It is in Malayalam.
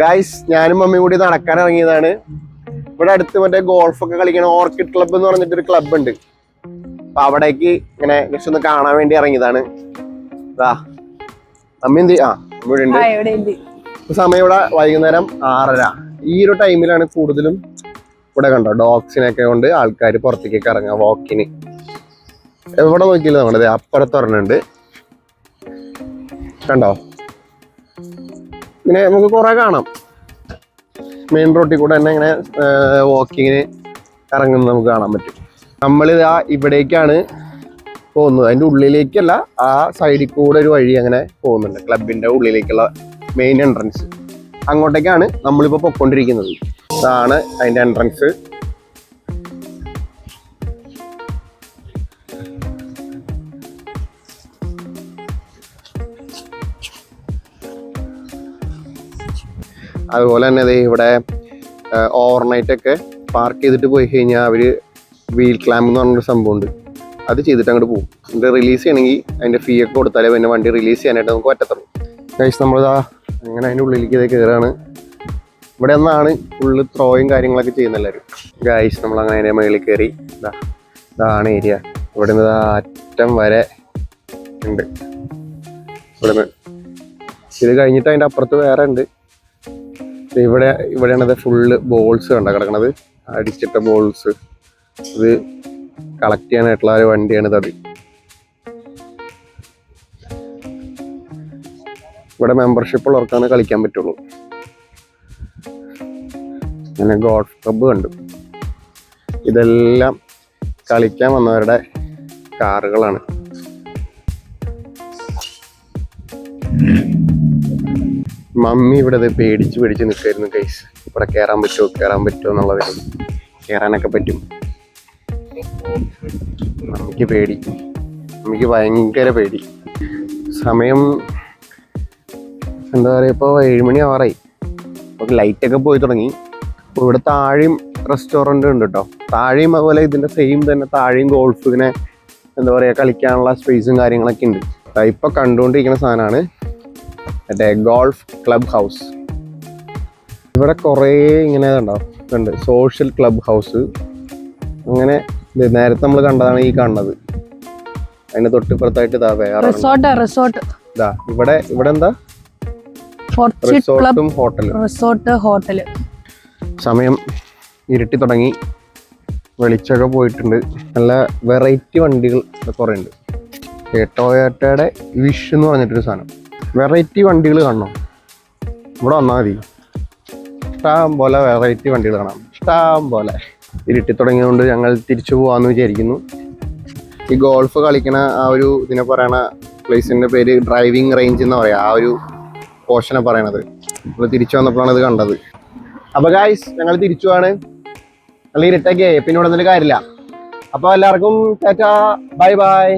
ഗൈസ്, ഞാനും മമ്മിയും കൂടി നടക്കാൻ ഇറങ്ങിയതാണ്. ഇവിടെ അടുത്ത് മറ്റേ ഗോൾഫൊക്കെ കളിക്കണ ഓർക്കിഡ് ക്ലബ്ബ് എന്ന് പറഞ്ഞിട്ടൊരു ക്ലബ്ബ് ഉണ്ട്. അപ്പൊ അവിടേക്ക് ഇങ്ങനെ ജസ്റ്റ് ഒന്ന് കാണാൻ വേണ്ടി ഇറങ്ങിയതാണ്. അമ്മ എന്ത് ഇവിടെ ഉണ്ട്. സമയം ഇവിടെ വൈകുന്നേരം 6:30. ഈ ഒരു ടൈമിലാണ് കൂടുതലും ഇവിടെ കണ്ടോ ഡോഗ്സിനൊക്കെ കൊണ്ട് ആൾക്കാർ പുറത്തേക്കൊക്കെ ഇറങ്ങുക വാക്കിന്. എവിടെ നോക്കിയില്ല നമ്മുടെ അപ്പുറത്ത് പറഞ്ഞിട്ടുണ്ട് കണ്ടോ. ഇങ്ങനെ നമുക്ക് കുറെ കാണാം. മെയിൻ റോഡിൽ കൂടെ തന്നെ ഇങ്ങനെ വാക്കിങ്ങിന് ഇറങ്ങുന്നത് നമുക്ക് കാണാൻ പറ്റും. നമ്മളിതാ ഇവിടേക്കാണ് പോകുന്നത്. അതിൻ്റെ ഉള്ളിലേക്കല്ല, ആ സൈഡിൽ കൂടെ ഒരു വഴി അങ്ങനെ പോകുന്നുണ്ട്. ക്ലബിൻ്റെ ഉള്ളിലേക്കുള്ള മെയിൻ എൻട്രൻസ്. അങ്ങോട്ടേക്കാണ് നമ്മളിപ്പോൾ പൊയ്ക്കൊണ്ടിരിക്കുന്നത്. ഇതാണ് അതിൻ്റെ എൻട്രൻസ്. അതുപോലെ തന്നെ ഇവിടെ ഓവർനൈറ്റ് ഒക്കെ പാർക്ക് ചെയ്തിട്ട് പോയി കഴിഞ്ഞാൽ അവർ വീൽ ക്ലാമ്പ് എന്ന് പറഞ്ഞൊരു സംഭവമുണ്ട്. അത് ചെയ്തിട്ട് അങ്ങോട്ട് പോകും. എന്നിട്ട് റിലീസ് ചെയ്യണമെങ്കിൽ അതിൻ്റെ ഫീ ഒക്കെ കൊടുത്താലേ പിന്നെ വണ്ടി റിലീസ് ചെയ്യാനായിട്ട് നമുക്ക് പറ്റത്തുള്ളൂ. ഗൈസ്, നമ്മളിതാ അങ്ങനെ അതിൻ്റെ ഉള്ളിലേക്ക് കയറാണ്. ഇവിടെ നിന്നാണ് ഫുള്ള് ത്രോയും കാര്യങ്ങളൊക്കെ ചെയ്യുന്ന എല്ലാവരും. ഗൈസ്, നമ്മളങ്ങനെ അതിൻ്റെ മുകളിൽ കയറി. ഇതാണ് ഏരിയ. ഇവിടെ നിന്ന് അറ്റം വരെ ഉണ്ട്. ഇവിടുന്ന് ഇത് കഴിഞ്ഞിട്ട് അതിൻ്റെ അപ്പുറത്ത് വേറെ ഉണ്ട്. ഇവിടെയാണത് ഫുള്ള് ബോൾസ് കണ്ട കിടക്കണത്, അടിച്ചിട്ട ബോൾസ്. ഇത് കളക്ട് ചെയ്യാനായിട്ടുള്ള ഒരു വണ്ടിയാണിത്. അത് ഇവിടെ മെമ്പർഷിപ്പ് ഉള്ളവർക്കാണ് കളിക്കാൻ പറ്റുള്ളൂ. അങ്ങനെ ഗോൾഫ് ക്ലബ്ബ് കണ്ടു. ഇതെല്ലാം കളിക്കാൻ വന്നവരുടെ കാറുകളാണ്. മമ്മി ഇവിടെ പേടിച്ച് നിൽക്കായിരുന്നു ഗൈസ്. ഇവിടെ കയറാൻ പറ്റുമോ എന്നുള്ളത്. കയറാനൊക്കെ പറ്റും. മമ്മിക്ക് പേടി, മമ്മിക്ക് ഭയങ്കര പേടി. സമയം എന്താ പറയുക, ഇപ്പോൾ 7 മണി ആവാറായി. അപ്പോൾ ലൈറ്റൊക്കെ പോയി തുടങ്ങി. അപ്പോൾ ഇവിടെ താഴെയും റെസ്റ്റോറൻറ്റ് ഉണ്ട് കേട്ടോ. താഴെയും അതുപോലെ ഇതിൻ്റെ സെയിം തന്നെ താഴെയും ഗോൾഫ് ഇങ്ങനെ എന്താ പറയുക കളിക്കാനുള്ള സ്പേസും കാര്യങ്ങളൊക്കെ ഉണ്ട്. ഇപ്പോൾ കണ്ടുകൊണ്ടിരിക്കുന്ന സാധനമാണ് മറ്റേ ഗോൾഫ് ക്ലബ് ഹൗസ്. ഇവിടെ കുറേ ഇങ്ങനെ ഉണ്ട് സോഷ്യൽ ക്ലബ് ഹൗസ്. അങ്ങനെ നേരത്തെ നമ്മൾ കണ്ടതാണ് ഈ കാണുന്നത്. അതിന് തൊട്ടിപ്പുറത്തായിട്ട് ഇതാ വേറെ റിസോർട്ട്. ഇവിടെ എന്താ റിസോർട്ടും ഹോട്ടലും. സമയം ഇരുട്ടി തുടങ്ങി. വെളിച്ചൊക്കെ പോയിട്ടുണ്ട്. നല്ല വെറൈറ്റി വണ്ടികൾ കുറേ ഉണ്ട്. ടൊയോട്ടയുടെ വിഷ് എന്ന് പറഞ്ഞിട്ടൊരു സാധനം. വെറൈറ്റി വണ്ടികൾ കാണണം. ഇവിടെ വന്നാൽ മതി. ഇഷ്ടം പോലെ വെറൈറ്റി വണ്ടികൾ കാണാം. ഇഷ്ടം പോലെ. ഇരുട്ടി തുടങ്ങിയതുകൊണ്ട് ഞങ്ങൾ തിരിച്ചു പോകാമെന്ന് വിചാരിക്കുന്നു. ഈ ഗോൾഫ് കളിക്കണ ആ ഒരു ഇതിനെ പറയണ പ്ലേസിൻ്റെ പേര് ഡ്രൈവിംഗ് റേഞ്ച് എന്ന് പറയാം. ആ ഒരു പോർഷനെ പറയണത്. നമ്മൾ തിരിച്ചു വന്നപ്പോഴാണ് ഇത് കണ്ടത്. അപ്പോൾ ഗായ്സ്, ഞങ്ങൾ തിരിച്ചു പോവാണ്. നല്ല ഇരുട്ടൊക്കെ പിന്നെ ഇവിടെ നിന്നൊരു കാര്യമില്ല. അപ്പോൾ എല്ലാവർക്കും ടാറ്റാ, ബൈ ബൈ.